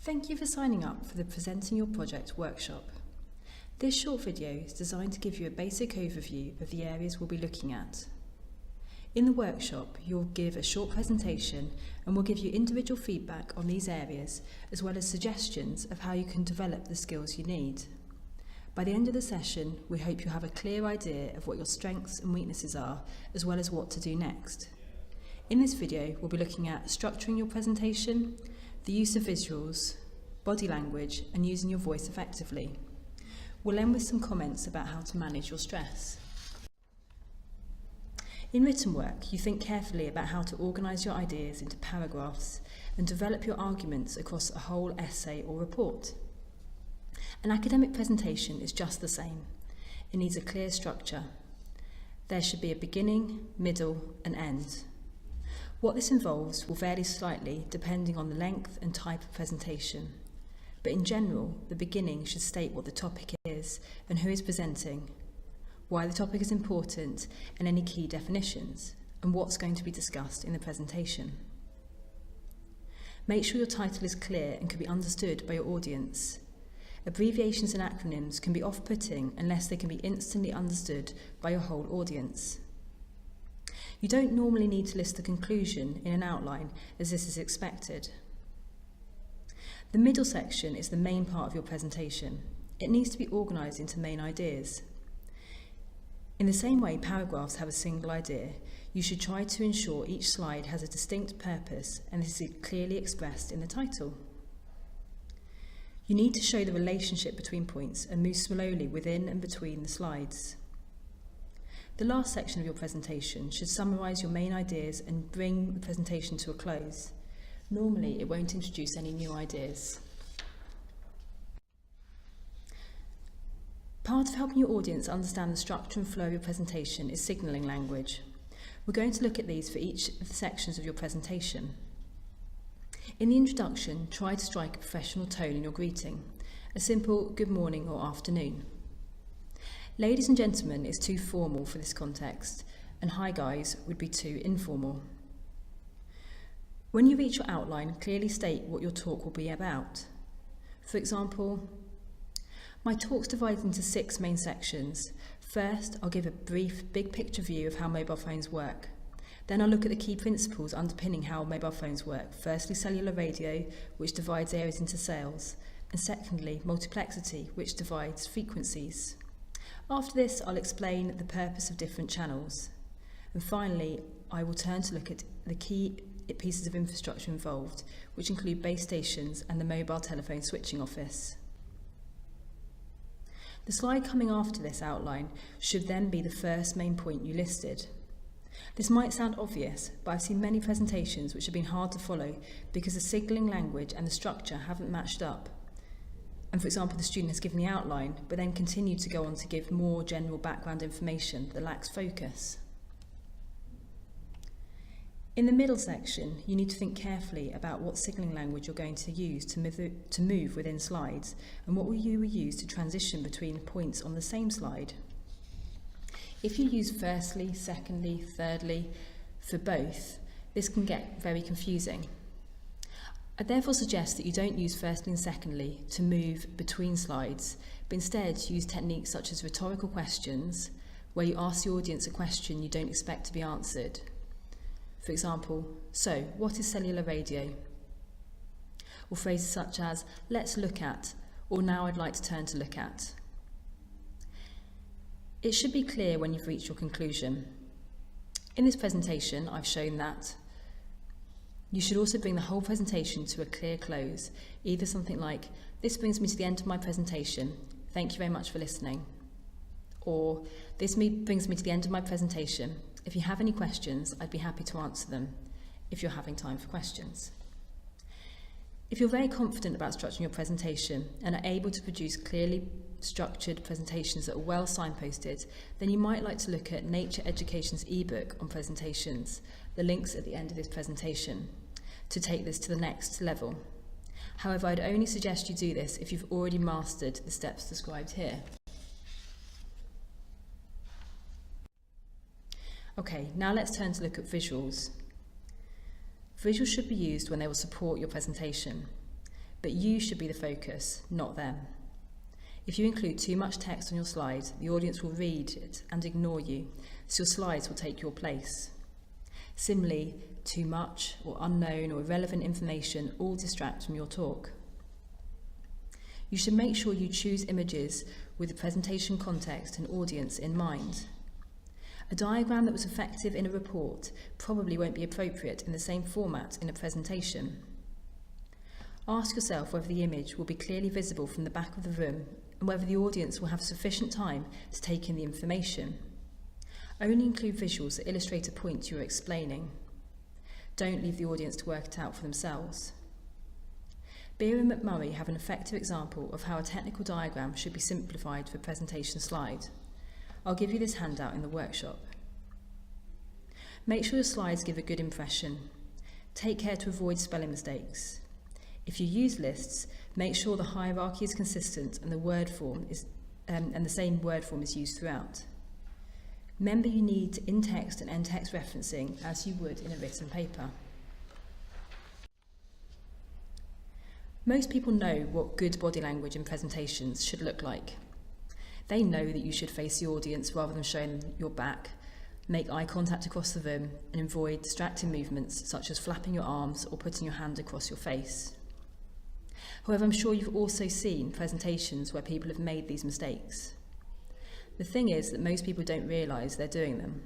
Thank you for signing up for the Presenting Your Project workshop. This short video is designed to give you a basic overview of the areas we'll be looking at. In the workshop, you'll give a short presentation and we'll give you individual feedback on these areas as well as suggestions of how you can develop the skills you need. By the end of the session, we hope you have a clear idea of what your strengths and weaknesses are as well as what to do next. In this video, we'll be looking at structuring your presentation, the use of visuals, body language and using your voice effectively. We'll end with some comments about how to manage your stress. In written work, you think carefully about how to organise your ideas into paragraphs and develop your arguments across a whole essay or report. An academic presentation is just the same. It needs a clear structure. There should be a beginning, middle and end. What this involves will vary slightly depending on the length and type of presentation. But in general, the beginning should state what the topic is and who is presenting, why the topic is important and any key definitions, and what's going to be discussed in the presentation. Make sure your title is clear and can be understood by your audience. Abbreviations and acronyms can be off-putting unless they can be instantly understood by your whole audience. You don't normally need to list the conclusion in an outline as this is expected. The middle section is the main part of your presentation. It needs to be organised into main ideas. In the same way paragraphs have a single idea, you should try to ensure each slide has a distinct purpose and this is clearly expressed in the title. You need to show the relationship between points and move slowly within and between the slides. The last section of your presentation should summarise your main ideas and bring the presentation to a close. Normally, it won't introduce any new ideas. Part of helping your audience understand the structure and flow of your presentation is signalling language. We're going to look at these for each of the sections of your presentation. In the introduction, try to strike a professional tone in your greeting, a simple good morning or afternoon. Ladies and gentlemen is too formal for this context, and hi guys would be too informal. When you reach your outline, clearly state what your talk will be about. For example, my talk's divided into 6 main sections. First, I'll give a brief, big picture view of how mobile phones work. Then I'll look at the key principles underpinning how mobile phones work. Firstly, cellular radio, which divides areas into cells, and secondly, multiplexity, which divides frequencies. After this, I'll explain the purpose of different channels. And finally, I will turn to look at the key pieces of infrastructure involved, which include base stations and the mobile telephone switching office. The slide coming after this outline should then be the first main point you listed. This might sound obvious, but I've seen many presentations which have been hard to follow because the signalling language and the structure haven't matched up. And for example, the student has given the outline, but then continued to go on to give more general background information that lacks focus. In the middle section, you need to think carefully about what signalling language you're going to use to move within slides, and what you will use to transition between points on the same slide. If you use firstly, secondly, thirdly for both, this can get very confusing. I therefore suggest that you don't use firstly and secondly to move between slides, but instead use techniques such as rhetorical questions, where you ask the audience a question you don't expect to be answered. For example, so what is cellular radio? Or phrases such as, let's look at, or now I'd like to turn to look at. It should be clear when you've reached your conclusion. In this presentation, I've shown that you should also bring the whole presentation to a clear close, either something like, this brings me to the end of my presentation, thank you very much for listening. Or, this brings me to the end of my presentation, if you have any questions, I'd be happy to answer them, if you're having time for questions. If you're very confident about structuring your presentation and are able to produce clearly structured presentations that are well signposted, then you might like to look at Nature Education's ebook on presentations, the links at the end of this presentation, to take this to the next level. However, I'd only suggest you do this if you've already mastered the steps described here. Okay, now let's turn to look at visuals. Visuals should be used when they will support your presentation, but you should be the focus, not them. If you include too much text on your slide, the audience will read it and ignore you, so your slides will take your place. Similarly, too much or unknown or irrelevant information all distract from your talk. You should make sure you choose images with the presentation context and audience in mind. A diagram that was effective in a report probably won't be appropriate in the same format in a presentation. Ask yourself whether the image will be clearly visible from the back of the room and whether the audience will have sufficient time to take in the information. Only include visuals that illustrate a point you are explaining. Don't leave the audience to work it out for themselves. Beer and McMurray have an effective example of how a technical diagram should be simplified for a presentation slide. I'll give you this handout in the workshop. Make sure your slides give a good impression. Take care to avoid spelling mistakes. If you use lists, make sure the hierarchy is consistent and the same word form is used throughout. Remember, you need in-text and end-text referencing as you would in a written paper. Most people know what good body language in presentations should look like. They know that you should face the audience rather than showing them your back, make eye contact across the room, and avoid distracting movements such as flapping your arms or putting your hand across your face. However, I'm sure you've also seen presentations where people have made these mistakes. The thing is that most people don't realise they're doing them.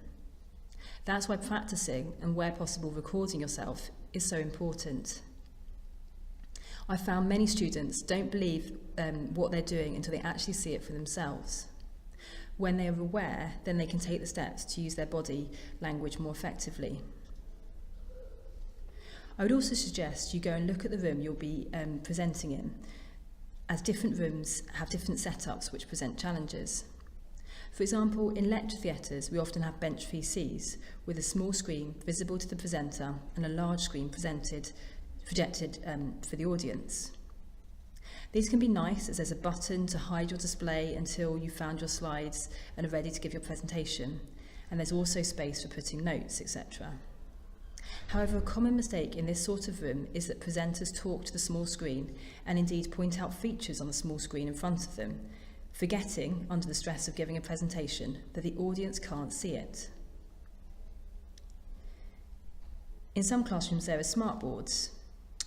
That's why practicing and, where possible, recording yourself is so important. I found many students don't believe what they're doing until they actually see it for themselves. When they are aware, then they can take the steps to use their body language more effectively. I would also suggest you go and look at the room you'll be presenting in, as different rooms have different setups which present challenges. For example, in lecture theatres, we often have bench PCs with a small screen visible to the presenter and a large screen projected for the audience. These can be nice as there's a button to hide your display until you've found your slides and are ready to give your presentation, and there's also space for putting notes, etc. However, a common mistake in this sort of room is that presenters talk to the small screen and indeed point out features on the small screen in front of them, forgetting, under the stress of giving a presentation, that the audience can't see it. In some classrooms there are smart boards.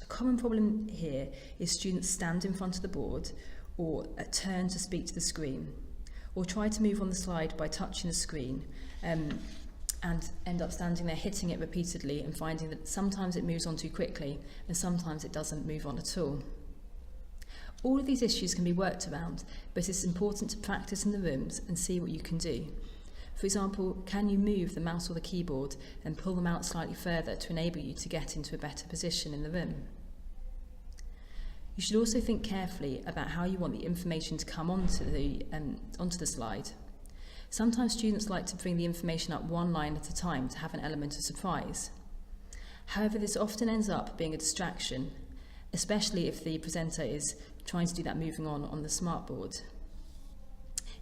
A common problem here is students stand in front of the board or turn to speak to the screen, or try to move on the slide by touching the screen and end up standing there hitting it repeatedly and finding that sometimes it moves on too quickly and sometimes it doesn't move on at all. All of these issues can be worked around, but it's important to practice in the rooms and see what you can do. For example, can you move the mouse or the keyboard and pull them out slightly further to enable you to get into a better position in the room? You should also think carefully about how you want the information to come onto the slide. Sometimes students like to bring the information up one line at a time to have an element of surprise. However, this often ends up being a distraction, especially if the presenter is trying to do that moving on the smartboard.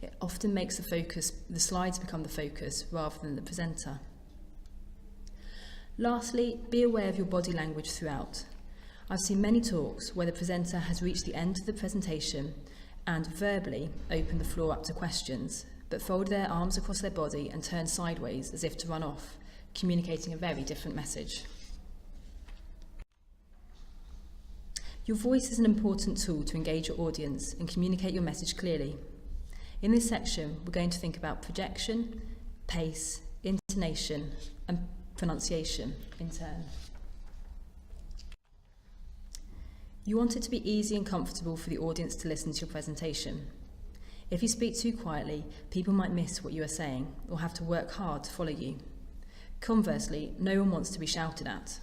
It often makes the slides become the focus rather than the presenter. Lastly, be aware of your body language throughout. I've seen many talks where the presenter has reached the end of the presentation and verbally opened the floor up to questions, but folded their arms across their body and turned sideways as if to run off, communicating a very different message. Your voice is an important tool to engage your audience and communicate your message clearly. In this section, we're going to think about projection, pace, intonation, and pronunciation in turn. You want it to be easy and comfortable for the audience to listen to your presentation. If you speak too quietly, people might miss what you are saying or have to work hard to follow you. Conversely, no one wants to be shouted at.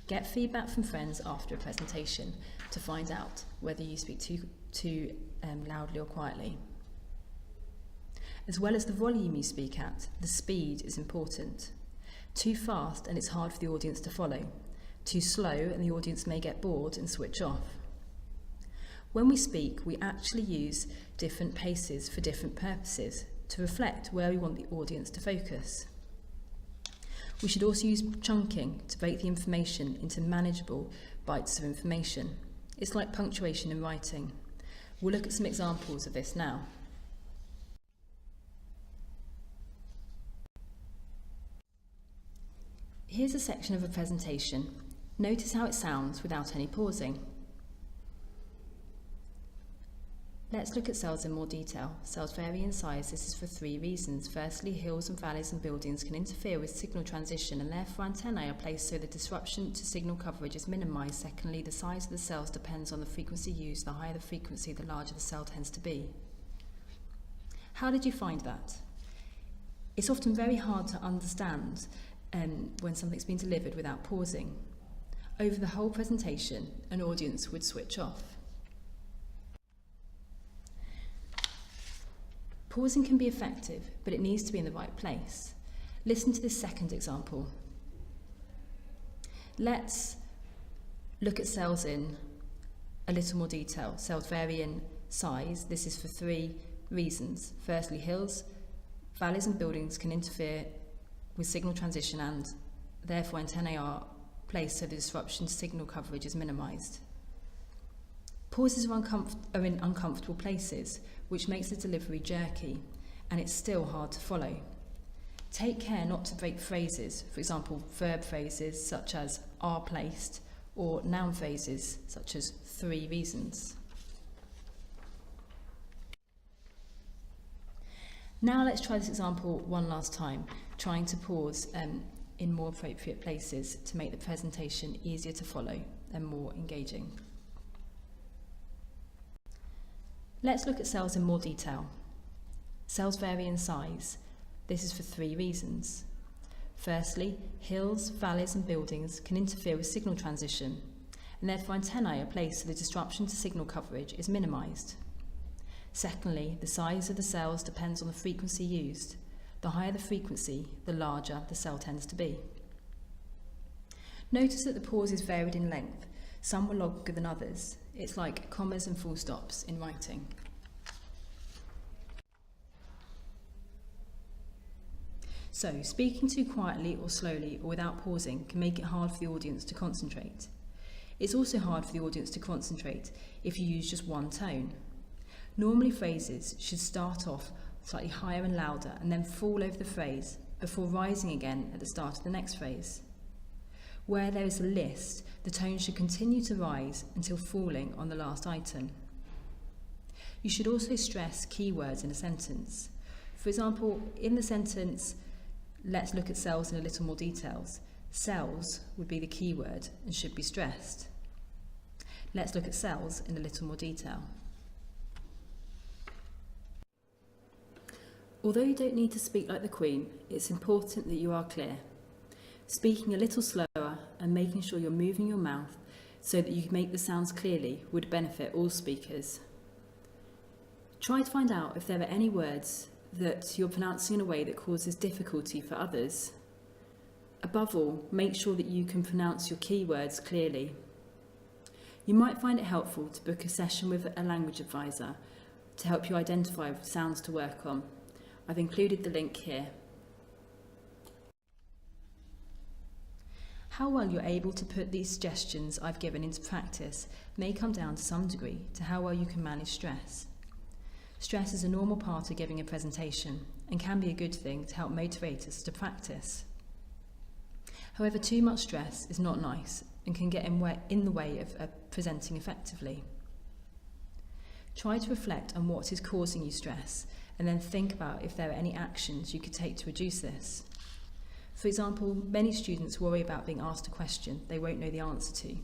Get feedback from friends after a presentation to find out whether you speak too loudly or quietly. As well as the volume you speak at, the speed is important. Too fast and it's hard for the audience to follow. Too slow and the audience may get bored and switch off. When we speak, we actually use different paces for different purposes to reflect where we want the audience to focus. We should also use chunking to break the information into manageable bites of information. It's like punctuation in writing. We'll look at some examples of this now. Here's a section of a presentation. Notice how it sounds without any pausing. Let's look at cells in more detail. Cells vary in size. This is for 3 reasons. Firstly, hills and valleys and buildings can interfere with signal transition and therefore antennae are placed so the disruption to signal coverage is minimised. Secondly, the size of the cells depends on the frequency used. The higher the frequency, the larger the cell tends to be. How did you find that? It's often very hard to understand when something's been delivered without pausing. Over the whole presentation, an audience would switch off. Pausing can be effective, but it needs to be in the right place. Listen to this second example. Let's look at cells in a little more detail. Cells vary in size. This is for 3 reasons. Firstly, hills, valleys and buildings can interfere with signal transition and therefore antennae are placed so the disruption to signal coverage is minimised. Pauses are in uncomfortable places, which makes the delivery jerky, and it's still hard to follow. Take care not to break phrases, for example, verb phrases such as are placed, or noun phrases such as 3 reasons. Now let's try this example one last time, trying to pause in more appropriate places to make the presentation easier to follow and more engaging. Let's look at cells in more detail. Cells vary in size. This is for 3 reasons. Firstly, hills, valleys and buildings can interfere with signal transition, and therefore antennae are placed so the disruption to signal coverage is minimised. Secondly, the size of the cells depends on the frequency used. The higher the frequency, the larger the cell tends to be. Notice that the pauses varied in length. Some were longer than others. It's like commas and full stops in writing. So, speaking too quietly or slowly or without pausing can make it hard for the audience to concentrate. It's also hard for the audience to concentrate if you use just one tone. Normally phrases should start off slightly higher and louder and then fall over the phrase before rising again at the start of the next phrase. Where there is a list, the tone should continue to rise until falling on the last item. You should also stress keywords in a sentence. For example, in the sentence, let's look at cells in a little more details. Cells would be the keyword and should be stressed. Let's look at cells in a little more detail. Although you don't need to speak like the Queen, it's important that you are clear. Speaking a little slower and making sure you're moving your mouth so that you can make the sounds clearly would benefit all speakers. Try to find out if there are any words that you're pronouncing in a way that causes difficulty for others. Above all, make sure that you can pronounce your keywords clearly. You might find it helpful to book a session with a language advisor to help you identify sounds to work on. I've included the link here. How well you're able to put these suggestions I've given into practice may come down to some degree to how well you can manage stress. Stress is a normal part of giving a presentation and can be a good thing to help motivate us to practice. However, too much stress is not nice and can get in the way of presenting effectively. Try to reflect on what is causing you stress and then think about if there are any actions you could take to reduce this. For example, many students worry about being asked a question they won't know the answer to.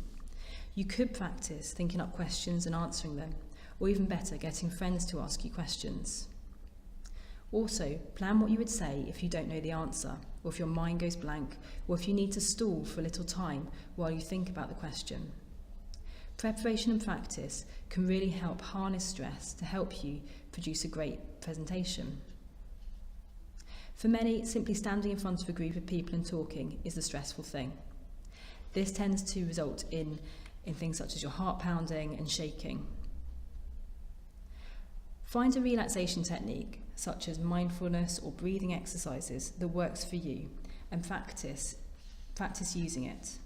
You could practice thinking up questions and answering them, or even better, getting friends to ask you questions. Also, plan what you would say if you don't know the answer, or if your mind goes blank, or if you need to stall for a little time while you think about the question. Preparation and practice can really help harness stress to help you produce a great presentation. For many, simply standing in front of a group of people and talking is the stressful thing. This tends to result in things such as your heart pounding and shaking. Find a relaxation technique, such as mindfulness or breathing exercises, that works for you, and practice using it.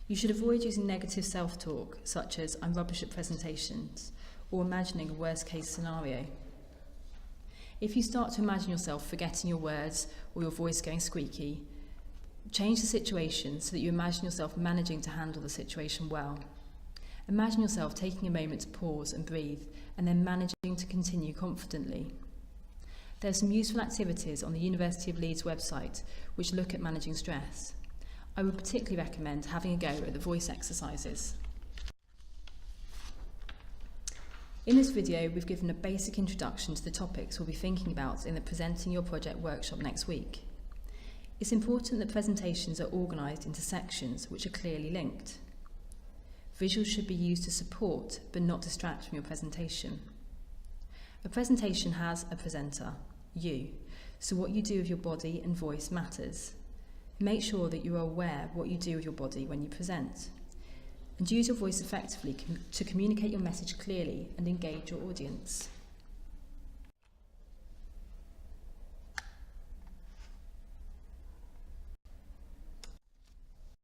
You should avoid using negative self-talk, such as "I'm rubbish at presentations," or imagining a worst-case scenario. If you start to imagine yourself forgetting your words or your voice going squeaky, change the situation so that you imagine yourself managing to handle the situation well. Imagine yourself taking a moment to pause and breathe, and then managing to continue confidently. There are some useful activities on the University of Leeds website which look at managing stress. I would particularly recommend having a go at the voice exercises. In this video, we've given a basic introduction to the topics we'll be thinking about in the Presenting Your Project workshop next week. It's important that presentations are organised into sections which are clearly linked. Visuals should be used to support but not distract from your presentation. A presentation has a presenter, you, so what you do with your body and voice matters. Make sure that you are aware of what you do with your body when you present, and use your voice effectively to communicate your message clearly and engage your audience.